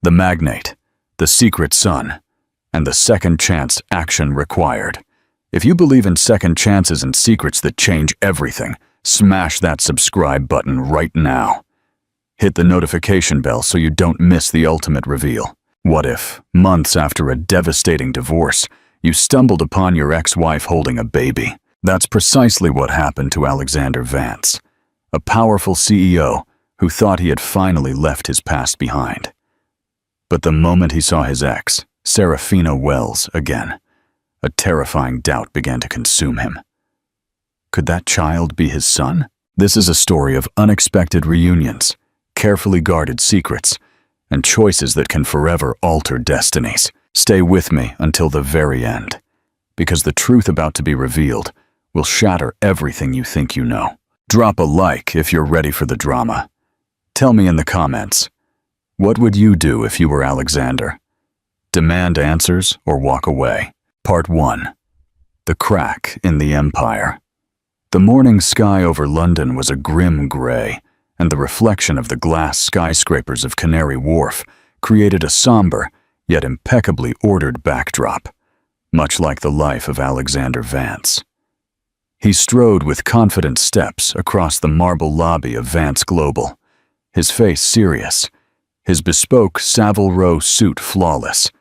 The magnate, the secret son, and the second chance action required. If you believe in second chances and secrets that change everything, smash that subscribe button right now. Hit the notification bell so you don't miss the ultimate reveal. What if, months after a devastating divorce, you stumbled upon your ex-wife holding a baby? That's precisely what happened to Alexander Vance, a powerful CEO who thought he had finally left his past behind. But the moment he saw his ex, Serafina Wells, again, a terrifying doubt began to consume him. Could that child be his son? This is a story of unexpected reunions, carefully guarded secrets, and choices that can forever alter destinies. Stay with me until the very end, because the truth about to be revealed will shatter everything you think you know. Drop a like if you're ready for the drama. Tell me in the comments, what would you do if you were Alexander? Demand answers or walk away. Part 1. The Crack in the Empire. The morning sky over London was a grim gray, and the reflection of the glass skyscrapers of Canary Wharf created a somber, yet impeccably ordered backdrop, much like the life of Alexander Vance. He strode with confident steps across the marble lobby of Vance Global, his face serious, his bespoke Savile Row suit flawless,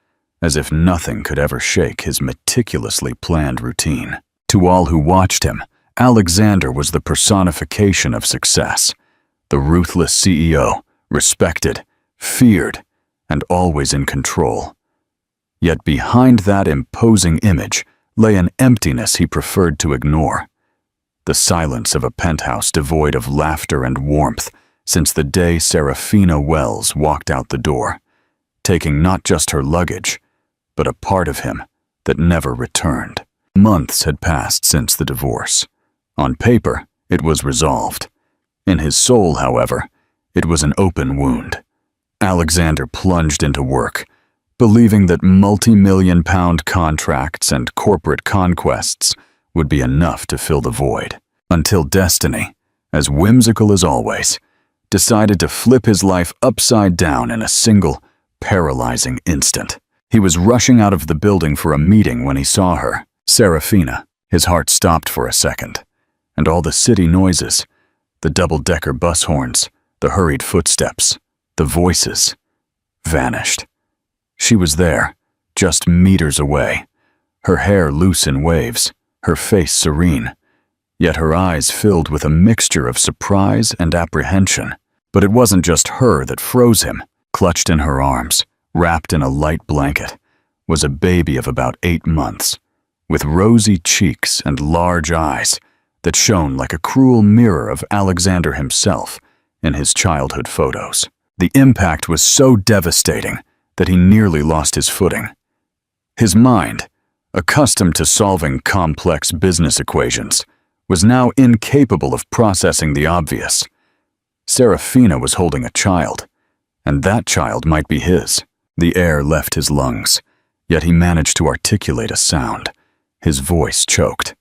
as if nothing could ever shake his meticulously planned routine. To all who watched him, Alexander was the personification of success, the ruthless CEO, respected, feared, and always in control. Yet behind that imposing image lay an emptiness he preferred to ignore, the silence of a penthouse devoid of laughter and warmth since the day Serafina Wells walked out the door, taking not just her luggage, but a part of him that never returned. Months had passed since the divorce. On paper, it was resolved. In his soul, however, it was an open wound. Alexander plunged into work, believing that multi-million-pound contracts and corporate conquests would be enough to fill the void, until destiny, as whimsical as always, decided to flip his life upside down in a single, paralyzing instant. He was rushing out of the building for a meeting when he saw her, Serafina. His heart stopped for a second, and all the city noises, the double-decker bus horns, the hurried footsteps, the voices, vanished. She was there, just meters away, her hair loose in waves, her face serene, yet her eyes filled with a mixture of surprise and apprehension. But it wasn't just her that froze him. Clutched in her arms, wrapped in a light blanket, was a baby of about 8 months, with rosy cheeks and large eyes that shone like a cruel mirror of Alexander himself in his childhood photos. The impact was so devastating that he nearly lost his footing. His mind, accustomed to solving complex business equations, was now incapable of processing the obvious. Serafina was holding a child, and that child might be his. The air left his lungs, yet he managed to articulate a sound. His voice choked.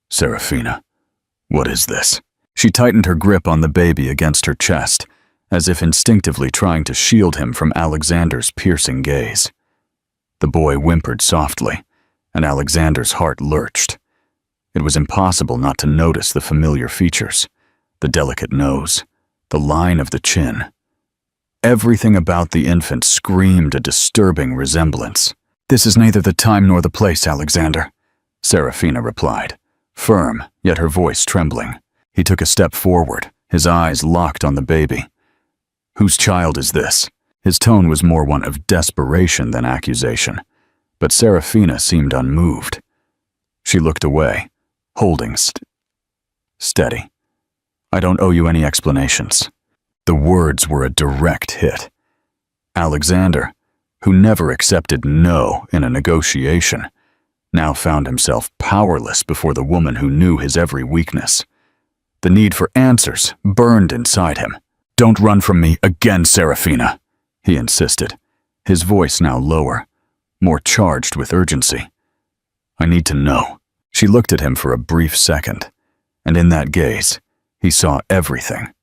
"Serafina, what is this?" She tightened her grip on the baby against her chest, as if instinctively trying to shield him from Alexander's piercing gaze. The boy whimpered softly, and Alexander's heart lurched. It was impossible not to notice the familiar features, the delicate nose, the line of the chin. Everything about the infant screamed a disturbing resemblance. "This is neither the time nor the place, Alexander," Serafina replied, firm, yet her voice trembling. He took a step forward, his eyes locked on the baby. "Whose child is this?" His tone was more one of desperation than accusation, but Serafina seemed unmoved. She looked away, holding steady. "I don't owe you any explanations." The words were a direct hit. Alexander, who never accepted no in a negotiation, now found himself powerless before the woman who knew his every weakness. The need for answers burned inside him. "Don't run from me again, Serafina," he insisted, his voice now lower, more charged with urgency. "I need to know." She looked at him for a brief second, and in that gaze, he saw everything.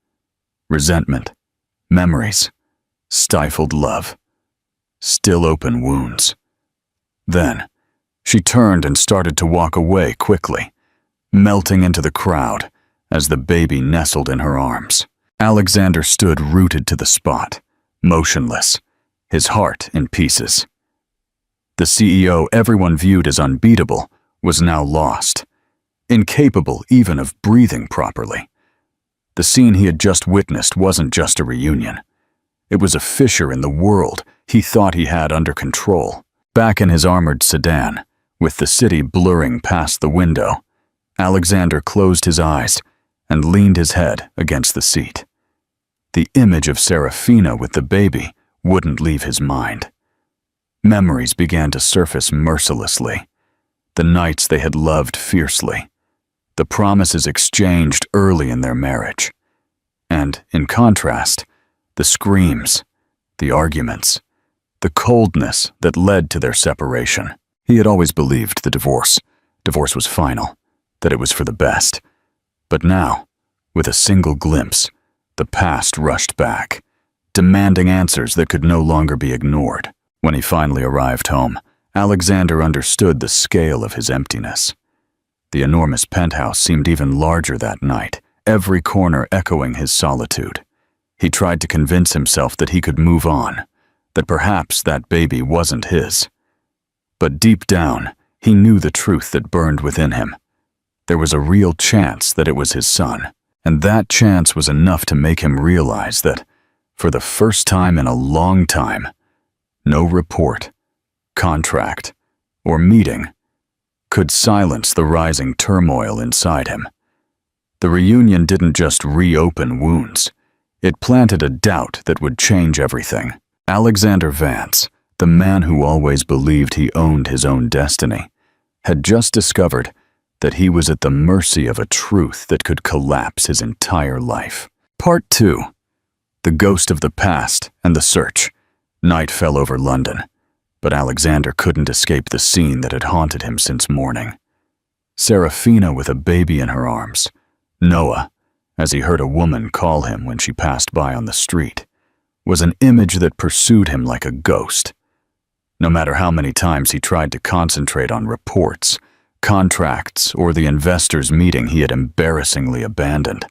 Resentment, memories, stifled love. still open wounds. Then, she turned and started to walk away quickly, melting into the crowd as the baby nestled in her arms. Alexander stood rooted to the spot, motionless, his heart in pieces. The CEO everyone viewed as unbeatable was now lost, incapable even of breathing properly. The scene he had just witnessed wasn't just a reunion. It was a fissure in the world he thought he had under control. Back in his armored sedan, with the city blurring past the window, Alexander closed his eyes and leaned his head against the seat. The image of Serafina with the baby wouldn't leave his mind. Memories began to surface mercilessly. The nights they had loved fiercely, the promises exchanged early in their marriage, and, in contrast, the screams, the arguments, the coldness that led to their separation. He had always believed the divorce was final, that it was for the best. But now, with a single glimpse, the past rushed back, demanding answers that could no longer be ignored. When he finally arrived home, Alexander understood the scale of his emptiness. The enormous penthouse seemed even larger that night, every corner echoing his solitude. He tried to convince himself that he could move on, that perhaps that baby wasn't his. But deep down, he knew the truth that burned within him. There was a real chance that it was his son, and that chance was enough to make him realize that, for the first time in a long time, no report, contract, or meeting could silence the rising turmoil inside him. The reunion didn't just reopen wounds. It planted a doubt that would change everything. Alexander Vance, the man who always believed he owned his own destiny, had just discovered that he was at the mercy of a truth that could collapse his entire life. Part 2. The Ghost of the Past and the Search. Night fell over London, but Alexander couldn't escape the scene that had haunted him since morning. Serafina with a baby in her arms, Noah, as he heard a woman call him when she passed by on the street, was an image that pursued him like a ghost. No matter how many times he tried to concentrate on reports, contracts, or the investors' meeting he had embarrassingly abandoned,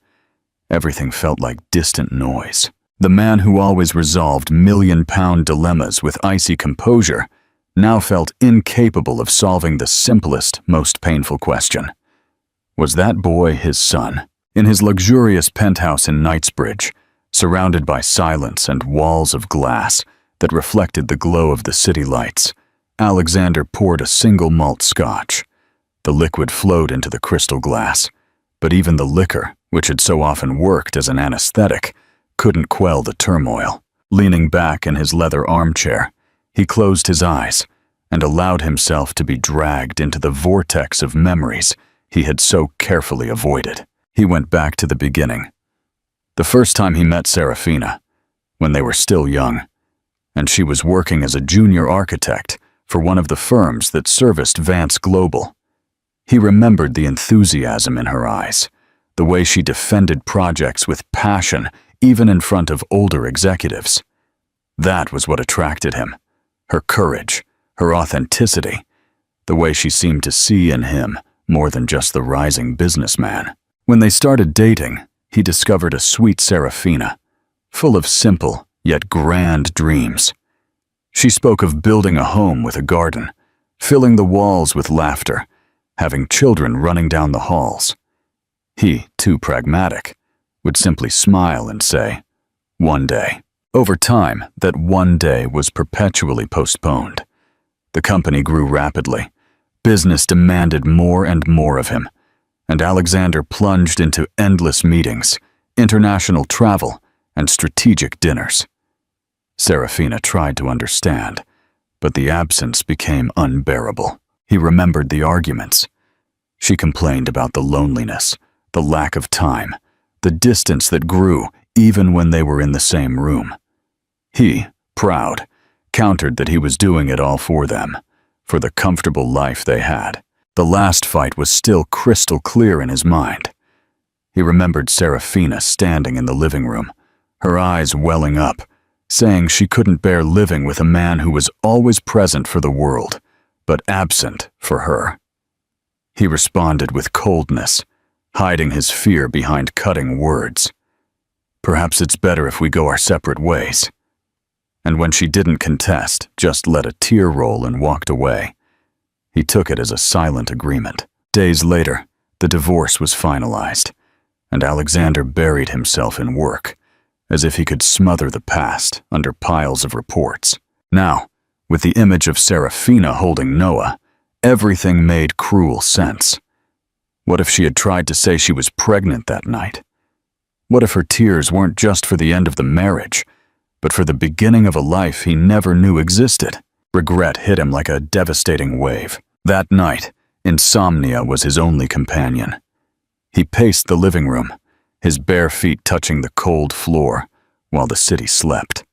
everything felt like distant noise. The man who always resolved million-pound dilemmas with icy composure now felt incapable of solving the simplest, most painful question. Was that boy his son? In his luxurious penthouse in Knightsbridge, surrounded by silence and walls of glass that reflected the glow of the city lights, Alexander poured a single malt scotch. The liquid flowed into the crystal glass, but even the liquor, which had so often worked as an anesthetic, couldn't quell the turmoil. Leaning back in his leather armchair, he closed his eyes and allowed himself to be dragged into the vortex of memories he had so carefully avoided. He went back to the beginning. The first time he met Serafina, when they were still young, and she was working as a junior architect for one of the firms that serviced Vance Global. He remembered the enthusiasm in her eyes, the way she defended projects with passion even in front of older executives. That was what attracted him. Her courage, her authenticity, the way she seemed to see in him more than just the rising businessman. When they started dating, he discovered a sweet Serafina, full of simple yet grand dreams. She spoke of building a home with a garden, filling the walls with laughter, having children running down the halls. He, too pragmatic, would simply smile and say, "One day." Over time, that one day was perpetually postponed. The company grew rapidly. Business demanded more and more of him, and Alexander plunged into endless meetings, international travel, and strategic dinners. Serafina tried to understand, but the absence became unbearable. He remembered the arguments. She complained about the loneliness, the lack of time, the distance that grew even when they were in the same room. He, proud, countered that he was doing it all for them, for the comfortable life they had. The last fight was still crystal clear in his mind. He remembered Serafina standing in the living room, her eyes welling up, saying she couldn't bear living with a man who was always present for the world, but absent for her. He responded with coldness, hiding his fear behind cutting words. "Perhaps it's better if we go our separate ways." And when she didn't contest, just let a tear roll and walked away, he took it as a silent agreement. Days later, the divorce was finalized, and Alexander buried himself in work, as if he could smother the past under piles of reports. Now, with the image of Serafina holding Noah, everything made cruel sense. What if she had tried to say she was pregnant that night? What if her tears weren't just for the end of the marriage, but for the beginning of a life he never knew existed? Regret hit him like a devastating wave. That night, insomnia was his only companion. He paced the living room, his bare feet touching the cold floor, while the city slept.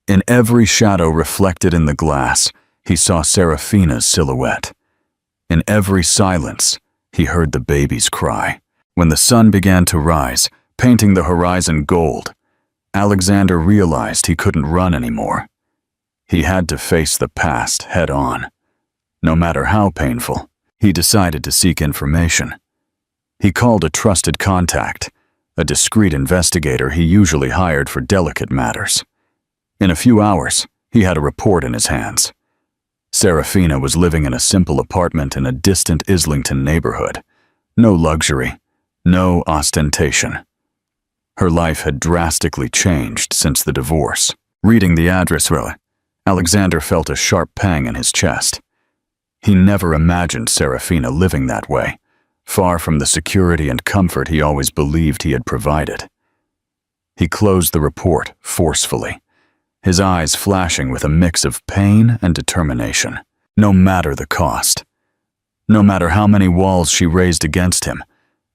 In every shadow reflected in the glass, he saw Serafina's silhouette. In every silence, he heard the baby's cry. When the sun began to rise, painting the horizon gold, Alexander realized he couldn't run anymore. He had to face the past head-on. No matter how painful, he decided to seek information. He called a trusted contact, a discreet investigator he usually hired for delicate matters. In a few hours, he had a report in his hands. Serafina was living in a simple apartment in a distant Islington neighborhood. No luxury, no ostentation. Her life had drastically changed since the divorce. Reading the address, Alexander felt a sharp pang in his chest. He never imagined Serafina living that way, far from the security and comfort he always believed he had provided. He closed the report forcefully, his eyes flashing with a mix of pain and determination. No matter the cost, no matter how many walls she raised against him,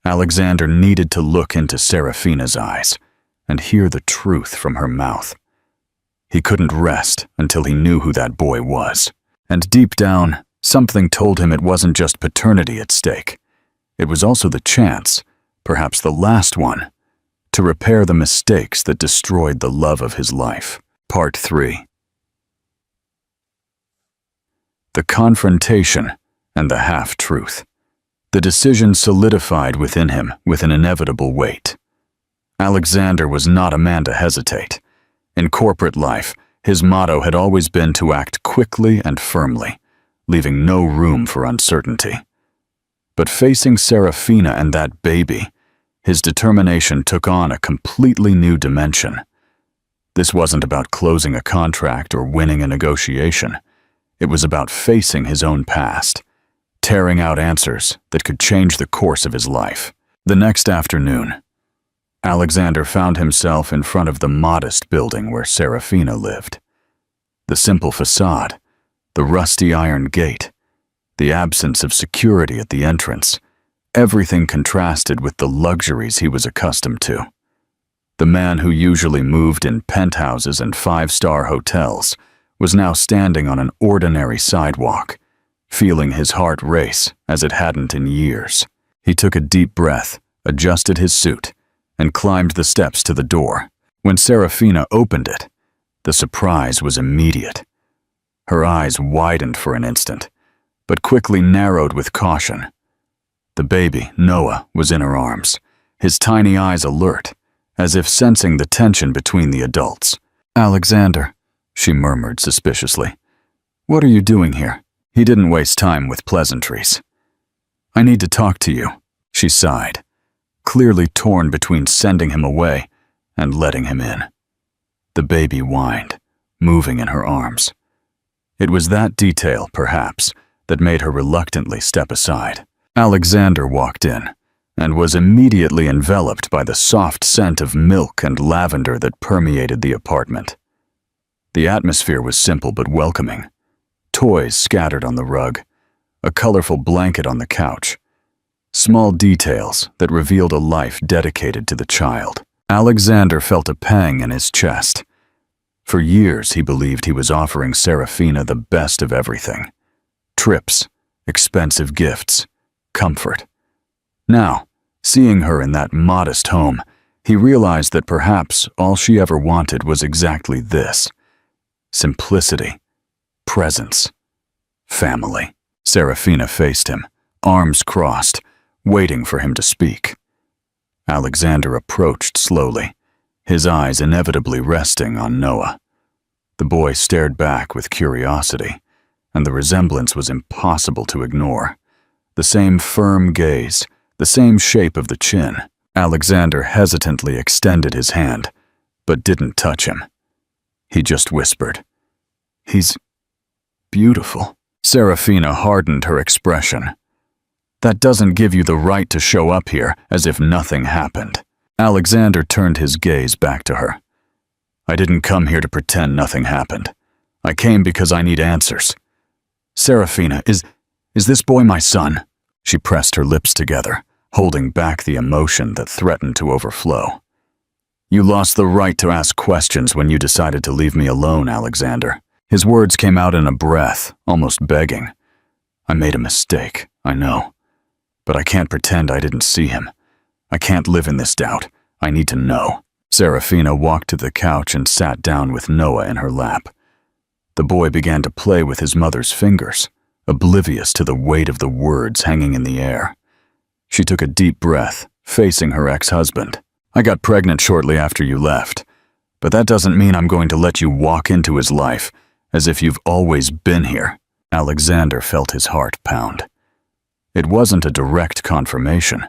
Alexander needed to look into Serafina's eyes and hear the truth from her mouth. He couldn't rest until he knew who that boy was. And deep down, something told him it wasn't just paternity at stake. It was also the chance, perhaps the last one, to repair the mistakes that destroyed the love of his life. Part 3. The confrontation and the half-truth. The decision solidified within him with an inevitable weight. Alexander was not a man to hesitate. In corporate life, his motto had always been to act quickly and firmly, leaving no room for uncertainty. But facing Serafina and that baby, his determination took on a completely new dimension. This wasn't about closing a contract or winning a negotiation. It was about facing his own past, tearing out answers that could change the course of his life. The next afternoon, Alexander found himself in front of the modest building where Serafina lived. The simple facade, the rusty iron gate, the absence of security at the entrance, everything contrasted with the luxuries he was accustomed to. The man who usually moved in penthouses and five-star hotels was now standing on an ordinary sidewalk, feeling his heart race as it hadn't in years. He took a deep breath, adjusted his suit, and climbed the steps to the door. When Serafina opened it, the surprise was immediate. Her eyes widened for an instant, but quickly narrowed with caution. The baby, Noah, was in her arms, his tiny eyes alert, as if sensing the tension between the adults. "Alexander," she murmured suspiciously. "What are you doing here?" He didn't waste time with pleasantries. "I need to talk to you," she sighed, clearly torn between sending him away and letting him in. The baby whined, moving in her arms. It was that detail, perhaps, that made her reluctantly step aside. Alexander walked in and was immediately enveloped by the soft scent of milk and lavender that permeated the apartment. The atmosphere was simple but welcoming. Toys scattered on the rug, a colorful blanket on the couch, small details that revealed a life dedicated to the child. Alexander felt a pang in his chest. For years he believed he was offering Serafina the best of everything. Trips, expensive gifts, comfort. Now, seeing her in that modest home, He realized that perhaps all she ever wanted was exactly this: simplicity, presence, family. Serafina faced him, arms crossed, waiting for him to speak. Alexander approached slowly, his eyes inevitably resting on Noah. The boy stared back with curiosity, and the resemblance was impossible to ignore. The same firm gaze, the same shape of the chin. Alexander hesitantly extended his hand, but didn't touch him. He just whispered, "He's beautiful." Serafina hardened her expression. "That doesn't give you the right to show up here as if nothing happened." Alexander turned his gaze back to her. "I didn't come here to pretend nothing happened. I came because I need answers. Serafina, is this boy my son?" She pressed her lips together, holding back the emotion that threatened to overflow. "You lost the right to ask questions when you decided to leave me alone, Alexander." His words came out in a breath, almost begging. "I made a mistake, I know. But I can't pretend I didn't see him. I can't live in this doubt. I need to know." Serafina walked to the couch and sat down with Noah in her lap. The boy began to play with his mother's fingers, oblivious to the weight of the words hanging in the air. She took a deep breath, facing her ex-husband. "I got pregnant shortly after you left, but that doesn't mean I'm going to let you walk into his life as if you've always been here." Alexander felt his heart pound. It wasn't a direct confirmation,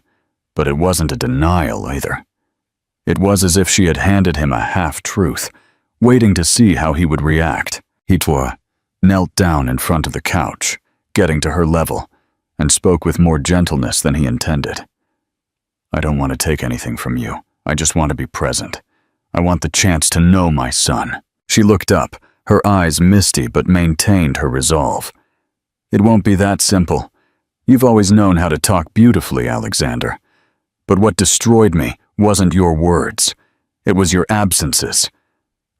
but it wasn't a denial either. It was as if she had handed him a half-truth, waiting to see how he would react. He knelt down in front of the couch, getting to her level, and spoke with more gentleness than he intended. "I don't want to take anything from you. I just want to be present. I want the chance to know my son." She looked up, her eyes misty but maintained her resolve. "It won't be that simple. You've always known how to talk beautifully, Alexander. But what destroyed me wasn't your words. It was your absences.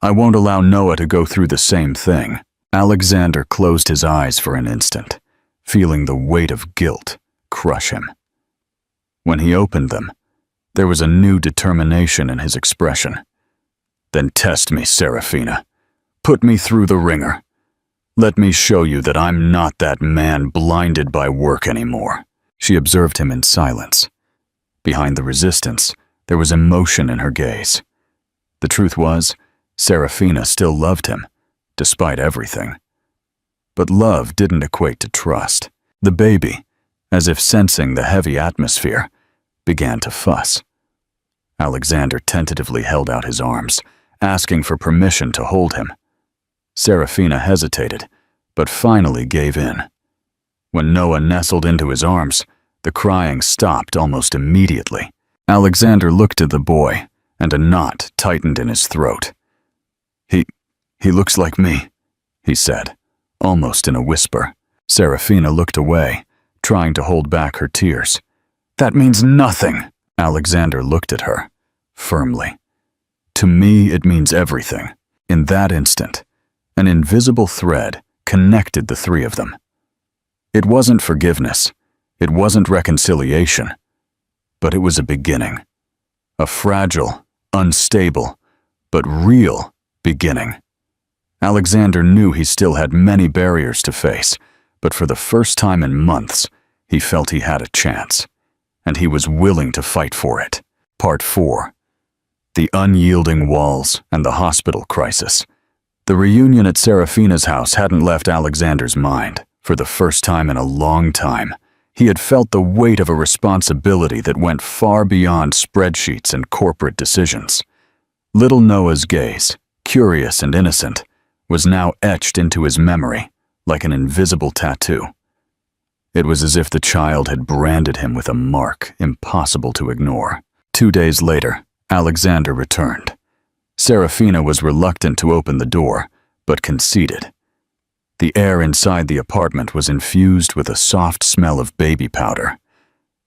I won't allow Noah to go through the same thing." Alexander closed his eyes for an instant, feeling the weight of guilt crush him. When he opened them, there was a new determination in his expression. "Then test me, Serafina. Put me through the ringer. Let me show you that I'm not that man blinded by work anymore." She observed him in silence. Behind the resistance, there was emotion in her gaze. The truth was, Serafina still loved him, despite everything. But love didn't equate to trust. The baby, as if sensing the heavy atmosphere, began to fuss. Alexander tentatively held out his arms, asking for permission to hold him. Serafina hesitated, but finally gave in. When Noah nestled into his arms, the crying stopped almost immediately. Alexander looked at the boy, and a knot tightened in his throat. He looks like me," he said, almost in a whisper. Serafina looked away, trying to hold back her tears. "That means nothing." Alexander looked at her, firmly. "To me, it means everything." In that instant, an invisible thread connected the three of them. It wasn't forgiveness, it wasn't reconciliation, but it was a beginning. A fragile, unstable, but real beginning. Alexander knew he still had many barriers to face, but for the first time in months, he felt he had a chance, and he was willing to fight for it. Part 4. The unyielding walls and the hospital crisis. The reunion at Serafina's house hadn't left Alexander's mind. For the first time in a long time, he had felt the weight of a responsibility that went far beyond spreadsheets and corporate decisions. Little Noah's gaze, curious and innocent, was now etched into his memory like an invisible tattoo. It was as if the child had branded him with a mark impossible to ignore. 2 days later, Alexander returned. Serafina was reluctant to open the door, but conceded. The air inside the apartment was infused with a soft smell of baby powder.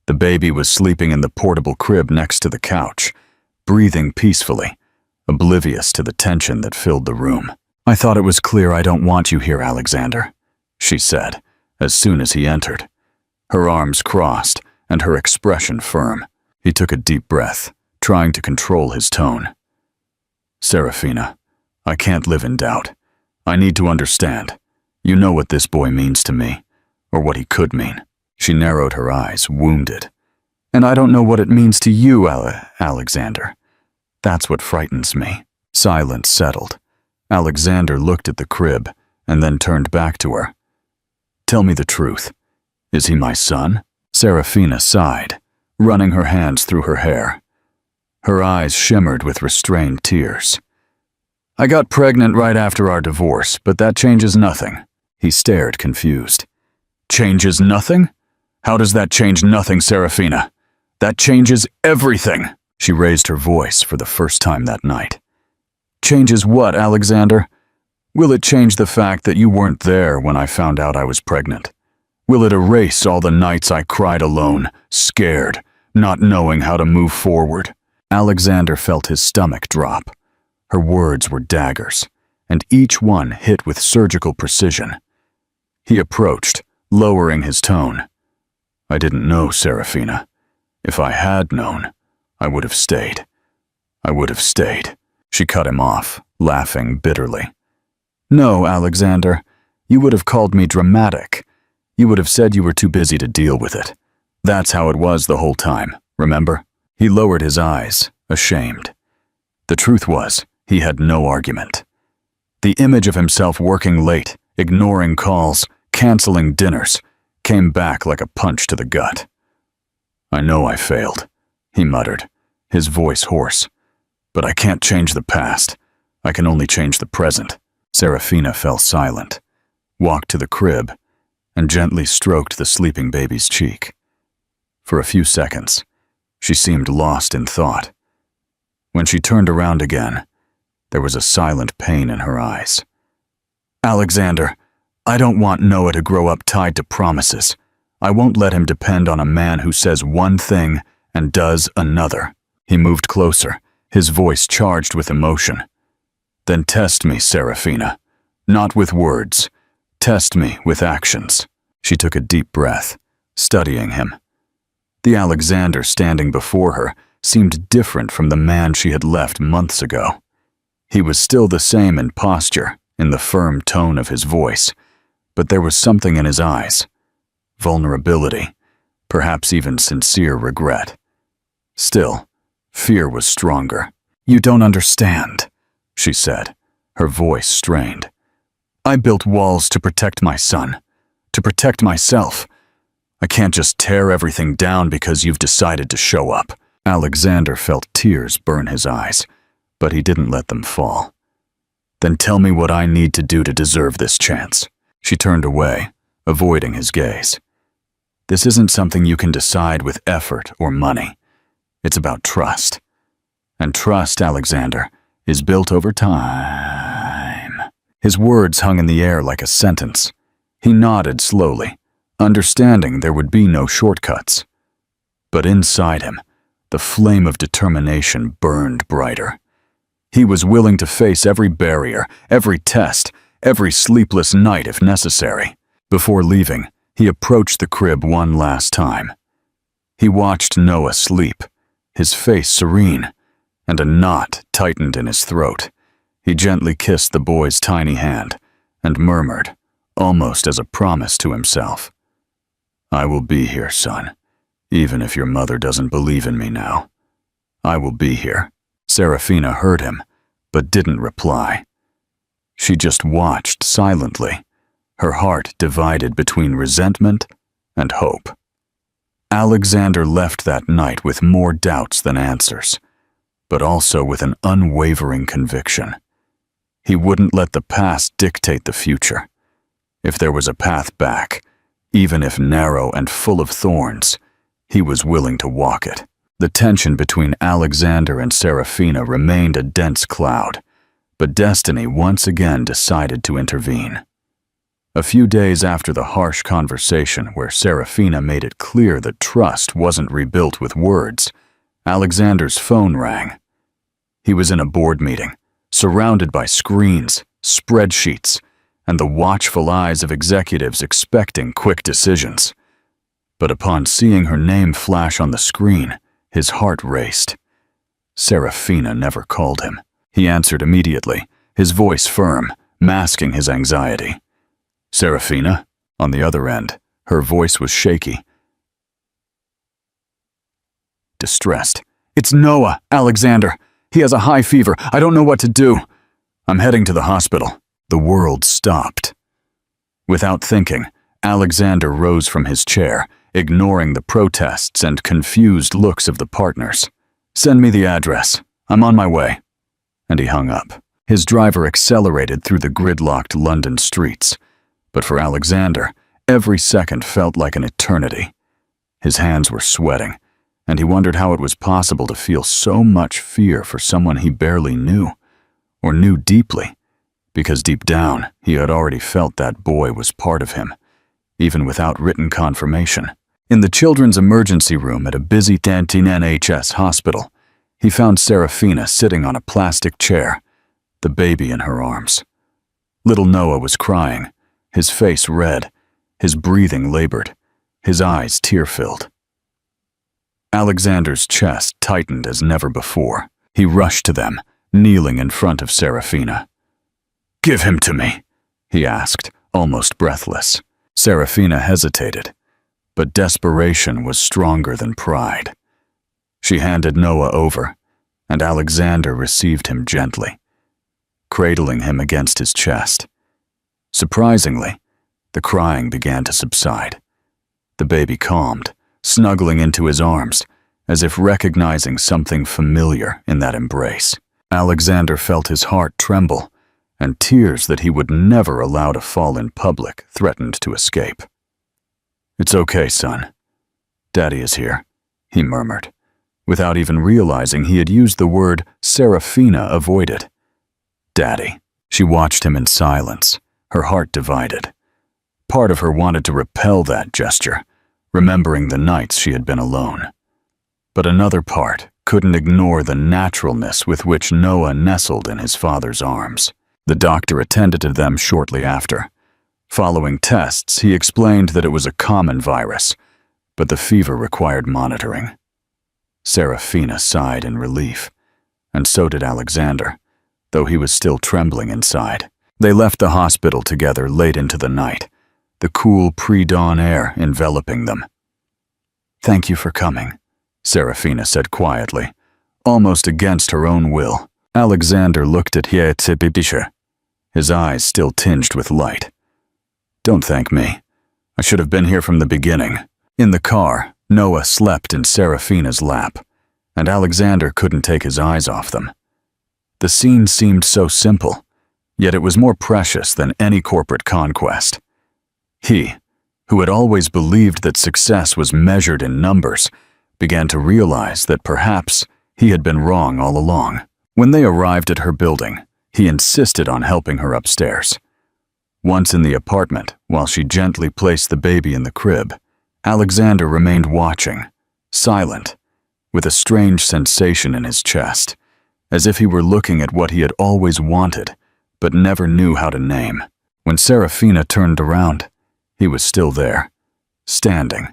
The baby was sleeping in the portable crib next to the couch, breathing peacefully, oblivious to the tension that filled the room. "I thought it was clear I don't want you here, Alexander," she said, as soon as he entered. Her arms crossed and her expression firm. He took a deep breath, trying to control his tone. Serafina, I can't live in doubt. I need to understand. You know what this boy means to me, or what he could mean. She narrowed her eyes, wounded. And I don't know what it means to you, Alexander. That's what frightens me. Silence settled. Alexander looked at the crib and then turned back to her. Tell me the truth. Is he my son? Serafina sighed, running her hands through her hair. Her eyes shimmered with restrained tears. I got pregnant right after our divorce, but that changes nothing. He stared, confused. Changes nothing? How does that change nothing, Serafina? That changes everything. She raised her voice for the first time that night. Changes what, Alexander? Will it change the fact that you weren't there when I found out I was pregnant? Will it erase all the nights I cried alone, scared, not knowing how to move forward? Alexander felt his stomach drop. Her words were daggers, and each one hit with surgical precision. He approached, lowering his tone. I didn't know, Serafina. If I had known, I would have stayed. I would have stayed. She cut him off, laughing bitterly. No, Alexander, you would have called me dramatic. You would have said you were too busy to deal with it. That's how it was the whole time, remember? He lowered his eyes, ashamed. The truth was, he had no argument. The image of himself working late, ignoring calls, canceling dinners, came back like a punch to the gut. I know I failed, he muttered, his voice hoarse. But I can't change the past. I can only change the present. Serafina fell silent, walked to the crib, and gently stroked the sleeping baby's cheek. For a few seconds, she seemed lost in thought. When she turned around again, there was a silent pain in her eyes. Alexander, I don't want Noah to grow up tied to promises. I won't let him depend on a man who says one thing and does another. He moved closer, his voice charged with emotion. Then test me, Serafina. Not with words. Test me with actions. She took a deep breath, studying him. The Alexander standing before her seemed different from the man she had left months ago. He was still the same in posture, in the firm tone of his voice, but there was something in his eyes. Vulnerability, perhaps even sincere regret. Still, fear was stronger. You don't understand, she said, her voice strained. I built walls to protect my son, to protect myself. I can't just tear everything down because you've decided to show up. Alexander felt tears burn his eyes, but he didn't let them fall. Then tell me what I need to do to deserve this chance. She turned away, avoiding his gaze. This isn't something you can decide with effort or money. It's about trust. And trust, Alexander, is built over time. His words hung in the air like a sentence. He nodded slowly, understanding there would be no shortcuts. But inside him, the flame of determination burned brighter. He was willing to face every barrier, every test, every sleepless night if necessary. Before leaving, he approached the crib one last time. He watched Noah sleep, his face serene, and a knot tightened in his throat. He gently kissed the boy's tiny hand and murmured, almost as a promise to himself, I will be here, son, even if your mother doesn't believe in me now. I will be here. Serafina heard him, but didn't reply. She just watched silently, her heart divided between resentment and hope. Alexander left that night with more doubts than answers, but also with an unwavering conviction. He wouldn't let the past dictate the future. If there was a path back, even if narrow and full of thorns, he was willing to walk it. The tension between Alexander and Serafina remained a dense cloud, but destiny once again decided to intervene. A few days after the harsh conversation where Serafina made it clear that trust wasn't rebuilt with words, Alexander's phone rang. He was in a board meeting, surrounded by screens, spreadsheets, and the watchful eyes of executives expecting quick decisions. But upon seeing her name flash on the screen, his heart raced. Serafina never called him. He answered immediately, his voice firm, masking his anxiety. Serafina? On the other end, her voice was shaky. Distressed. It's Noah, Alexander. He has a high fever. I don't know what to do. I'm heading to the hospital. The world stopped. Without thinking, Alexander rose from his chair, ignoring the protests and confused looks of the partners. Send me the address. I'm on my way. And he hung up. His driver accelerated through the gridlocked London streets. But for Alexander, every second felt like an eternity. His hands were sweating, and he wondered how it was possible to feel so much fear for someone he barely knew, or knew deeply, because deep down he had already felt that boy was part of him, even without written confirmation. In the children's emergency room at a busy Dantin NHS hospital, he found Serafina sitting on a plastic chair, the baby in her arms. Little Noah was crying, his face red, his breathing labored, his eyes tear-filled. Alexander's chest tightened as never before. He rushed to them, kneeling in front of Serafina. "Give him to me," he asked, almost breathless. Serafina hesitated, but desperation was stronger than pride. She handed Noah over, and Alexander received him gently, cradling him against his chest. Surprisingly, the crying began to subside. The baby calmed, snuggling into his arms, as if recognizing something familiar in that embrace. Alexander felt his heart tremble, and tears that he would never allow to fall in public threatened to escape. "It's okay, son. Daddy is here," he murmured, without even realizing he had used the word Serafina avoided. Daddy. She watched him in silence, her heart divided. Part of her wanted to repel that gesture, remembering the nights she had been alone. But another part couldn't ignore the naturalness with which Noah nestled in his father's arms. The doctor attended to them shortly after. Following tests, he explained that it was a common virus, but the fever required monitoring. Serafina sighed in relief, and so did Alexander, though he was still trembling inside. They left the hospital together late into the night, the cool pre-dawn air enveloping them. "Thank you for coming," Serafina said quietly, almost against her own will. Alexander looked at Hietsibibisha, his eyes still tinged with light. "Don't thank me. I should have been here from the beginning." In the car, Noah slept in Serafina's lap, and Alexander couldn't take his eyes off them. The scene seemed so simple, yet it was more precious than any corporate conquest. He, who had always believed that success was measured in numbers, began to realize that perhaps he had been wrong all along. When they arrived at her building, he insisted on helping her upstairs. Once in the apartment, while she gently placed the baby in the crib, Alexander remained watching, silent, with a strange sensation in his chest, as if he were looking at what he had always wanted, but never knew how to name. When Serafina turned around, he was still there, standing,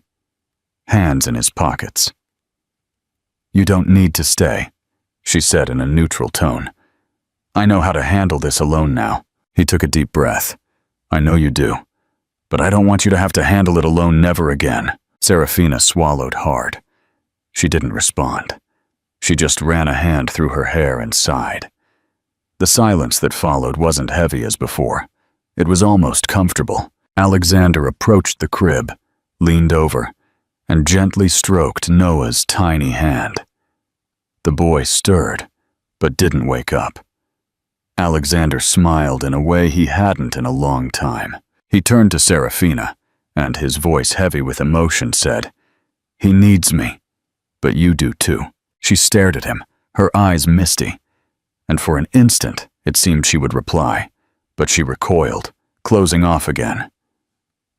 hands in his pockets. "You don't need to stay," she said in a neutral tone. "I know how to handle this alone now." He took a deep breath. "I know you do, but I don't want you to have to handle it alone never again." Serafina swallowed hard. She didn't respond. She just ran a hand through her hair and sighed. The silence that followed wasn't heavy as before. It was almost comfortable. Alexander approached the crib, leaned over, and gently stroked Noah's tiny hand. The boy stirred, but didn't wake up. Alexander smiled in a way he hadn't in a long time. He turned to Serafina, and his voice heavy with emotion said, "He needs me, but you do too." She stared at him, her eyes misty, and for an instant it seemed she would reply, but she recoiled, closing off again.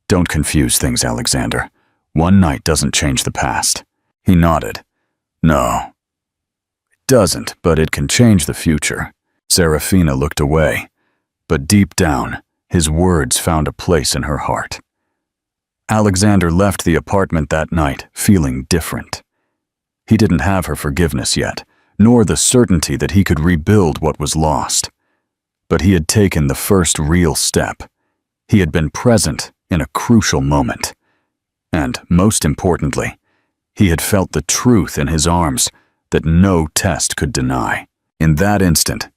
"Don't confuse things, Alexander. One night doesn't change the past." He nodded. "No, it doesn't, but it can change the future." Serafina looked away, but deep down, his words found a place in her heart. Alexander left the apartment that night feeling different. He didn't have her forgiveness yet, nor the certainty that he could rebuild what was lost. But he had taken the first real step. He had been present in a crucial moment. And, most importantly, he had felt the truth in his arms that no test could deny. In that instant,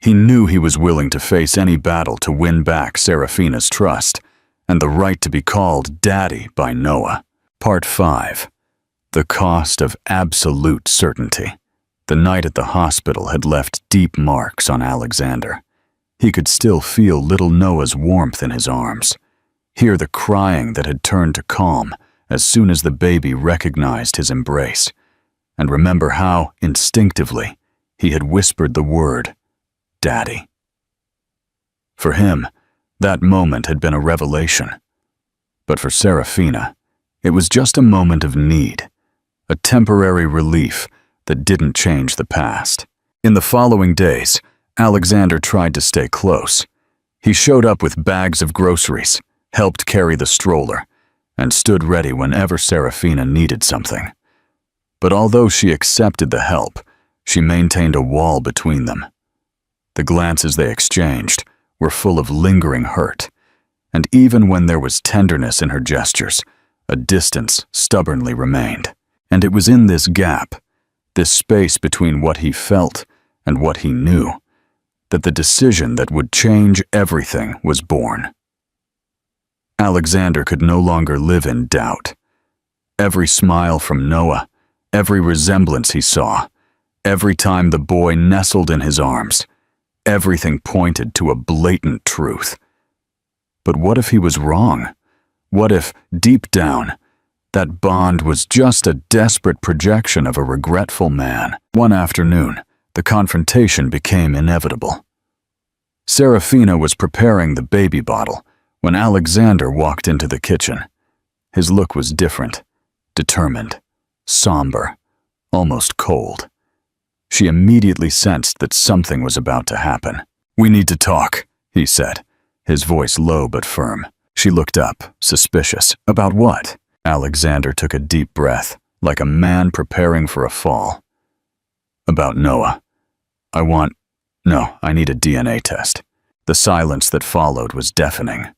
he knew he was willing to face any battle to win back Serafina's trust and the right to be called Daddy by Noah. Part 5. The cost of absolute certainty. The night at the hospital had left deep marks on Alexander. He could still feel little Noah's warmth in his arms, hear the crying that had turned to calm as soon as the baby recognized his embrace, and remember how, instinctively, he had whispered the word, Daddy. For him, that moment had been a revelation. But for Serafina, it was just a moment of need, a temporary relief that didn't change the past. In the following days, Alexander tried to stay close. He showed up with bags of groceries, helped carry the stroller, and stood ready whenever Serafina needed something. But although she accepted the help, she maintained a wall between them. The glances they exchanged were full of lingering hurt, and even when there was tenderness in her gestures, a distance stubbornly remained. And it was in this gap, this space between what he felt and what he knew, that the decision that would change everything was born. Alexander could no longer live in doubt. Every smile from Noah, every resemblance he saw, every time the boy nestled in his arms, everything pointed to a blatant truth. But what if he was wrong? What if, deep down, that bond was just a desperate projection of a regretful man? One afternoon, the confrontation became inevitable. Serafina was preparing the baby bottle when Alexander walked into the kitchen. His look was different, determined, somber, almost cold. She immediately sensed that something was about to happen. "We need to talk," he said, his voice low but firm. She looked up, suspicious. "About what?" Alexander took a deep breath, like a man preparing for a fall. "About Noah. I need a DNA test." The silence that followed was deafening.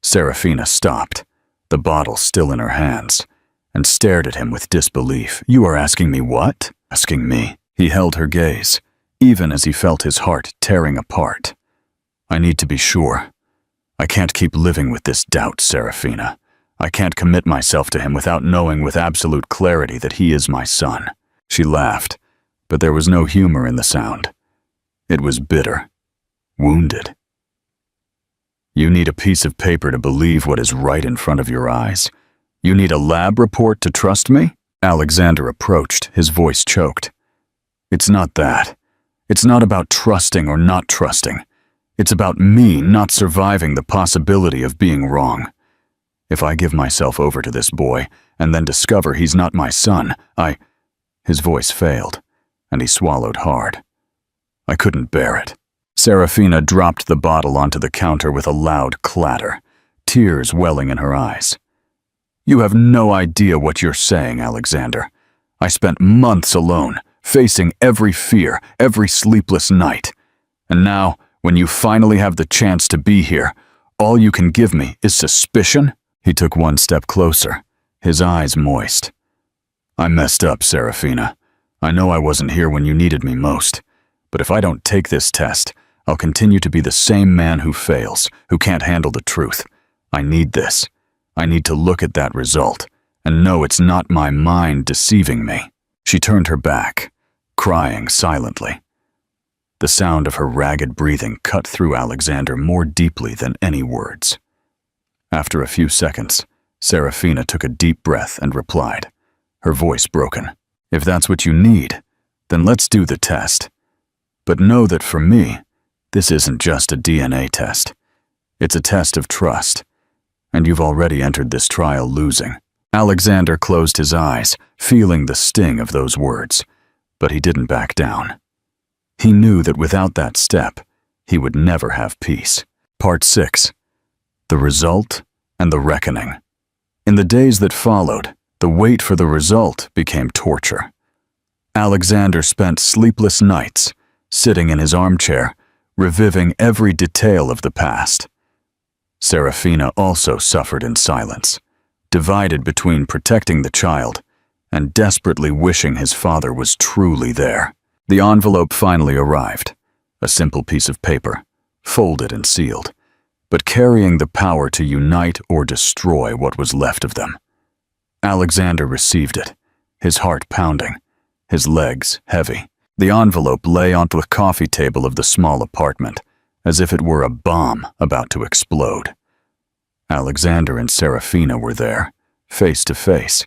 Serafina stopped, the bottle still in her hands, and stared at him with disbelief. "You are asking me what?" "Asking me." He held her gaze, even as he felt his heart tearing apart. "I need to be sure. I can't keep living with this doubt, Serafina. I can't commit myself to him without knowing with absolute clarity that he is my son." She laughed, but there was no humor in the sound. It was bitter, wounded. "You need a piece of paper to believe what is right in front of your eyes. You need a lab report to trust me?" Alexander approached, his voice choked. "It's not that. It's not about trusting or not trusting. It's about me not surviving the possibility of being wrong. If I give myself over to this boy and then discover he's not my son, His voice failed, and he swallowed hard. "I couldn't bear it." Serafina dropped the bottle onto the counter with a loud clatter, tears welling in her eyes. "You have no idea what you're saying, Alexander. I spent months alone, facing every fear, every sleepless night. And now, when you finally have the chance to be here, all you can give me is suspicion?" He took one step closer, his eyes moist. "I messed up, Serafina. I know I wasn't here when you needed me most. But if I don't take this test, I'll continue to be the same man who fails, who can't handle the truth. I need this. I need to look at that result and know it's not my mind deceiving me." She turned her back, crying silently. The sound of her ragged breathing cut through Alexander more deeply than any words. After a few seconds, Serafina took a deep breath and replied, her voice broken. "If that's what you need, then let's do the test. But know that for me, this isn't just a DNA test. It's a test of trust, and you've already entered this trial losing." Alexander closed his eyes, feeling the sting of those words, but he didn't back down. He knew that without that step, he would never have peace. Part 6. The result and the reckoning. In the days that followed, the wait for the result became torture. Alexander spent sleepless nights, sitting in his armchair, reviving every detail of the past. Serafina also suffered in silence, divided between protecting the child and desperately wishing his father was truly there. The envelope finally arrived, a simple piece of paper, folded and sealed, but carrying the power to unite or destroy what was left of them. Alexander received it, his heart pounding, his legs heavy. The envelope lay on the coffee table of the small apartment, as if it were a bomb about to explode. Alexander and Serafina were there, face to face,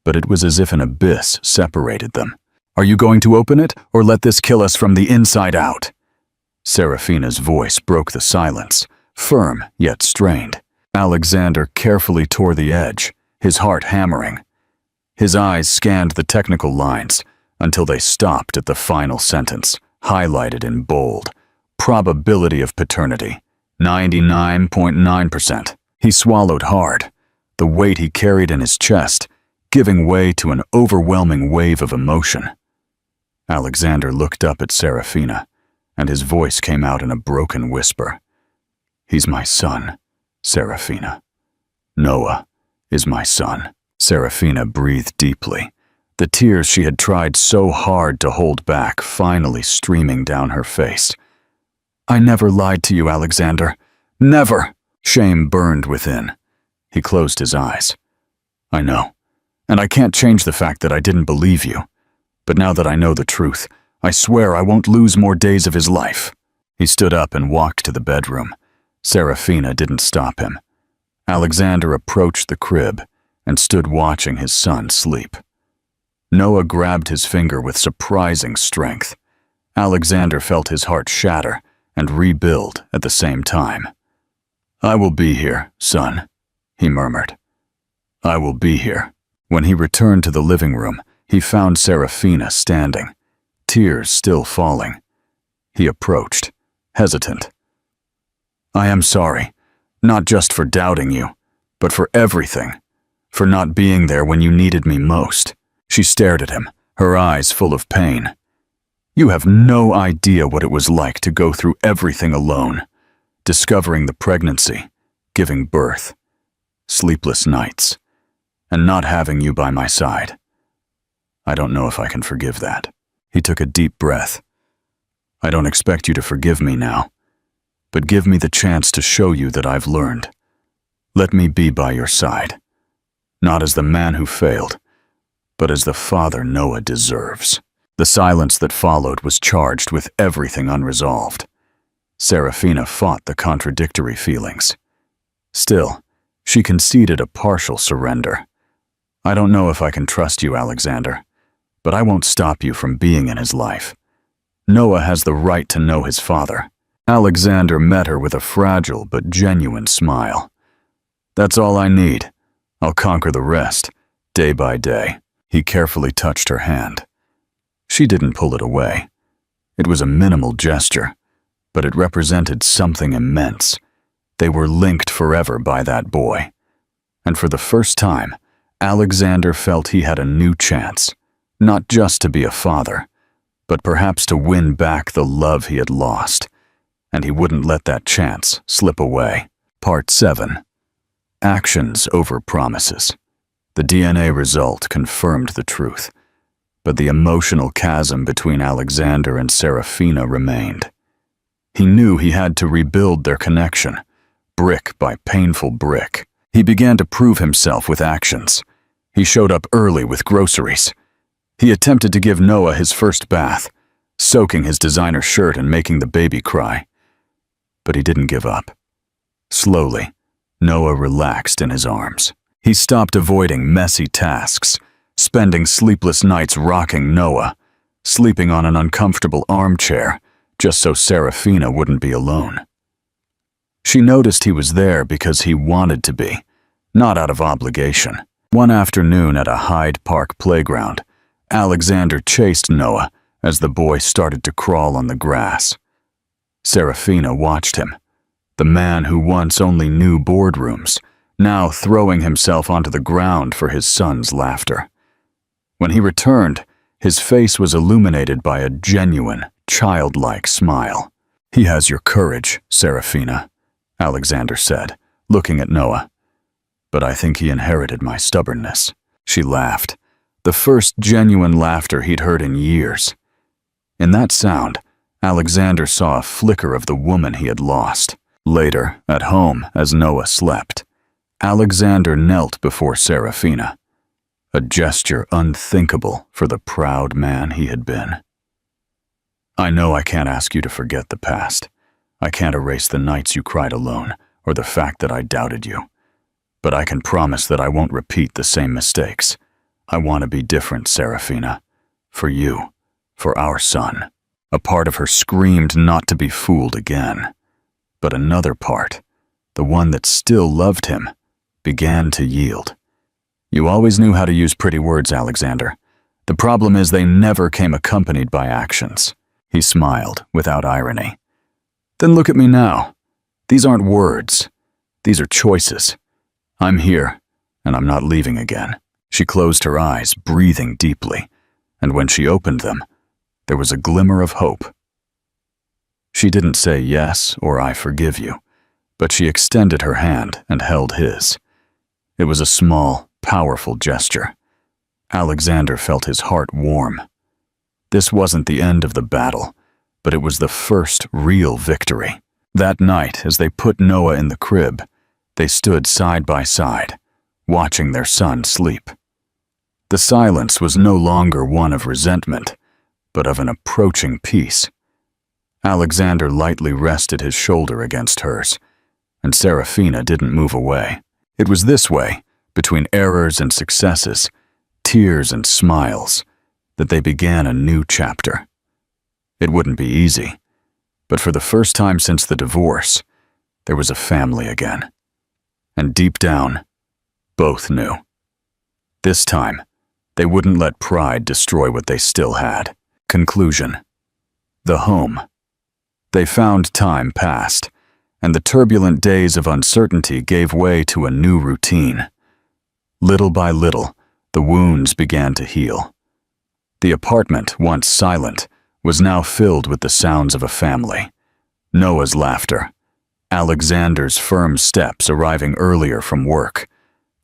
but it was as if an abyss separated them. "Are you going to open it, or let this kill us from the inside out?" Serafina's voice broke the silence, firm yet strained. Alexander carefully tore the edge, his heart hammering. His eyes scanned the technical lines until they stopped at the final sentence, highlighted in bold. Probability of paternity, 99.9%. He swallowed hard, the weight he carried in his chest giving way to an overwhelming wave of emotion. Alexander looked up at Serafina, and his voice came out in a broken whisper. "He's my son, Serafina. Noah is my son." Serafina breathed deeply, the tears she had tried so hard to hold back finally streaming down her face. "I never lied to you, Alexander. Never!" Shame burned within. He closed his eyes. "I know, and I can't change the fact that I didn't believe you. But now that I know the truth, I swear I won't lose more days of his life." He stood up and walked to the bedroom. Serafina didn't stop him. Alexander approached the crib and stood watching his son sleep. Noah grabbed his finger with surprising strength. Alexander felt his heart shatter and rebuild at the same time. "I will be here, son," he murmured. "I will be here." When he returned to the living room, he found Serafina standing, tears still falling. He approached, hesitant. "I am sorry, not just for doubting you, but for everything, for not being there when you needed me most." She stared at him, her eyes full of pain. "You have no idea what it was like to go through everything alone, discovering the pregnancy, giving birth, sleepless nights, and not having you by my side. I don't know if I can forgive that." He took a deep breath. "I don't expect you to forgive me now, but give me the chance to show you that I've learned. Let me be by your side, not as the man who failed, but as the father Noah deserves." The silence that followed was charged with everything unresolved. Serafina fought the contradictory feelings. Still, she conceded a partial surrender. "I don't know if I can trust you, Alexander, but I won't stop you from being in his life. Noah has the right to know his father." Alexander met her with a fragile but genuine smile. "That's all I need. I'll conquer the rest, day by day." He carefully touched her hand. She didn't pull it away. It was a minimal gesture, but it represented something immense. They were linked forever by that boy. And for the first time, Alexander felt he had a new chance, not just to be a father, but perhaps to win back the love he had lost. And he wouldn't let that chance slip away. Part 7. Actions over promises. The DNA result confirmed the truth, but the emotional chasm between Alexander and Serafina remained. He knew he had to rebuild their connection, brick by painful brick. He began to prove himself with actions. He showed up early with groceries. He attempted to give Noah his first bath, soaking his designer shirt and making the baby cry. But he didn't give up. Slowly, Noah relaxed in his arms. He stopped avoiding messy tasks, spending sleepless nights rocking Noah, sleeping on an uncomfortable armchair, just so Serafina wouldn't be alone. She noticed he was there because he wanted to be, not out of obligation. One afternoon at a Hyde Park playground, Alexander chased Noah as the boy started to crawl on the grass. Serafina watched him, the man who once only knew boardrooms, now throwing himself onto the ground for his son's laughter. When he returned, His face was illuminated by a genuine, childlike smile. "He has your courage, Serafina," Alexander said, looking at Noah. "But I think he inherited my stubbornness." She laughed, the first genuine laughter he'd heard in years. In that sound, Alexander saw a flicker of the woman he had lost. Later, at home, as Noah slept, Alexander knelt before Serafina, a gesture unthinkable for the proud man he had been. "I know I can't ask you to forget the past. I can't erase the nights you cried alone, or the fact that I doubted you. But I can promise that I won't repeat the same mistakes. I want to be different, Serafina. For you, for our son." A part of her screamed not to be fooled again. But another part, the one that still loved him, began to yield. "You always knew how to use pretty words, Alexander. The problem is they never came accompanied by actions." He smiled without irony. "Then look at me now. These aren't words. These are choices. I'm here, and I'm not leaving again." She closed her eyes, breathing deeply, and when she opened them, there was a glimmer of hope. She didn't say yes or "I forgive you," but she extended her hand and held his. It was a small, powerful gesture. Alexander felt his heart warm. This wasn't the end of the battle, but it was the first real victory. That night, as they put Noah in the crib, they stood side by side, watching their son sleep. The silence was no longer one of resentment, but of an approaching peace. Alexander lightly rested his shoulder against hers, and Serafina didn't move away. It was this way, between errors and successes, tears and smiles, that they began a new chapter. It wouldn't be easy, but for the first time since the divorce, there was a family again. And deep down, both knew. This time, they wouldn't let pride destroy what they still had. Conclusion. The home. They found time passed, and the turbulent days of uncertainty gave way to a new routine. Little by little, the wounds began to heal. The apartment, once silent, was now filled with the sounds of a family. Noah's laughter, Alexander's firm steps arriving earlier from work,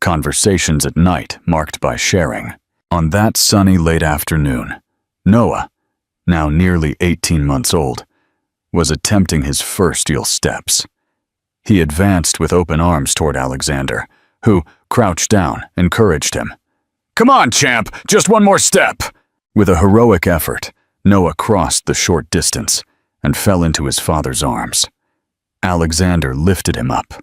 conversations at night marked by sharing. On that sunny late afternoon, Noah, now nearly 18 months old, was attempting his first real steps. He advanced with open arms toward Alexander, who, crouched down, encouraged him. "Come on, champ, just one more step." With a heroic effort, Noah crossed the short distance and fell into his father's arms. Alexander lifted him up,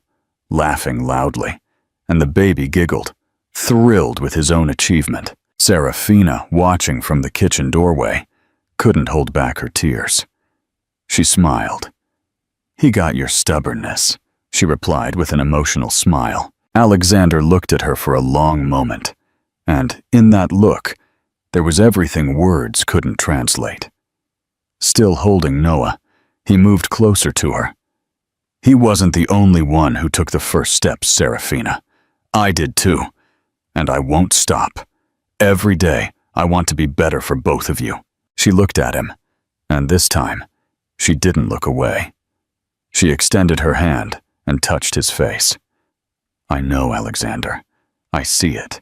laughing loudly, and the baby giggled, thrilled with his own achievement. Serafina, watching from the kitchen doorway, couldn't hold back her tears. She smiled. "He got your stubbornness," she replied with an emotional smile. Alexander looked at her for a long moment, and in that look, there was everything words couldn't translate. Still holding Noah, he moved closer to her. "He wasn't the only one who took the first steps, Serafina. I did too, and I won't stop. Every day, I want to be better for both of you." She looked at him, and this time, she didn't look away. She extended her hand and touched his face. "I know, Alexander. I see it.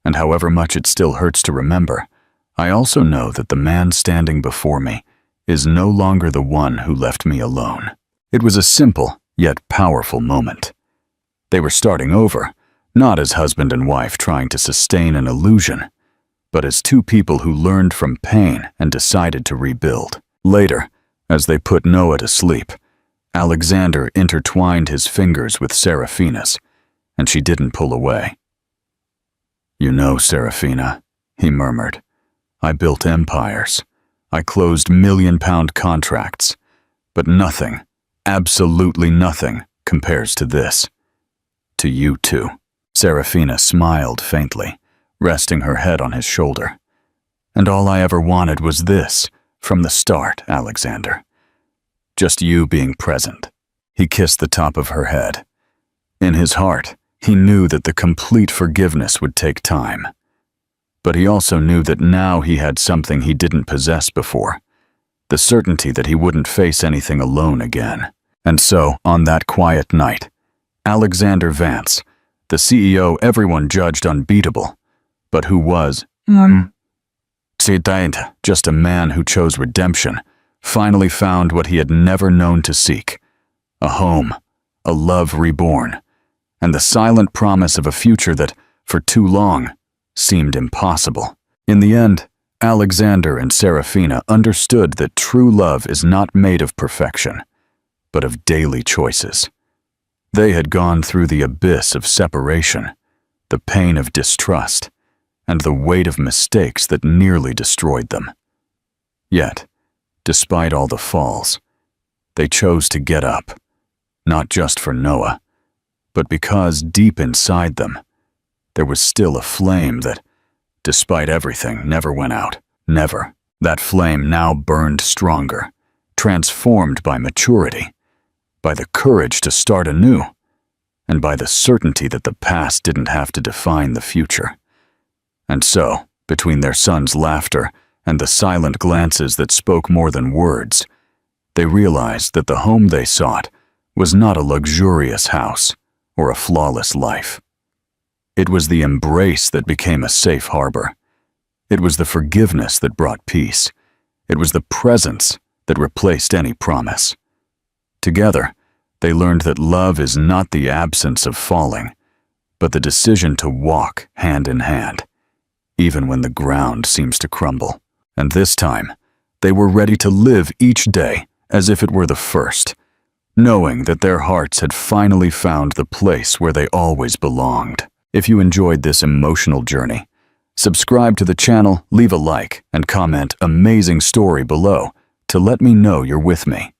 And however much it still hurts to remember, I also know that the man standing before me is no longer the one who left me alone." It was a simple, yet powerful moment. They were starting over, not as husband and wife trying to sustain an illusion, but as two people who learned from pain and decided to rebuild. Later, as they put Noah to sleep, Alexander intertwined his fingers with Serafina's, and she didn't pull away. "You know, Serafina," he murmured, "I built empires. I closed million-pound contracts, but nothing, absolutely nothing, compares to this. To you too." Serafina smiled faintly, resting her head on his shoulder. "And all I ever wanted was this, from the start, Alexander. Just you being present." He kissed the top of her head. In his heart, he knew that the complete forgiveness would take time. But he also knew that now he had something he didn't possess before, the certainty that he wouldn't face anything alone again. And so, on that quiet night, Alexander Vance, the CEO everyone judged unbeatable, but who was just a man who chose redemption, finally found what he had never known to seek: a home, a love reborn, and the silent promise of a future that, for too long, seemed impossible. In the end, Alexander and Serafina understood that true love is not made of perfection, but of daily choices. They had gone through the abyss of separation, the pain of distrust, and the weight of mistakes that nearly destroyed them. Yet, despite all the falls, they chose to get up, not just for Noah, but because deep inside them, there was still a flame that, despite everything, never went out. Never. That flame now burned stronger, transformed by maturity, by the courage to start anew, and by the certainty that the past didn't have to define the future. And so, between their son's laughter and the silent glances that spoke more than words, they realized that the home they sought was not a luxurious house or a flawless life. It was the embrace that became a safe harbor. It was the forgiveness that brought peace. It was the presence that replaced any promise. Together, they learned that love is not the absence of falling, but the decision to walk hand in hand, even when the ground seems to crumble. And this time, they were ready to live each day as if it were the first, knowing that their hearts had finally found the place where they always belonged. If you enjoyed this emotional journey, subscribe to the channel, leave a like, and comment "amazing story" below to let me know you're with me.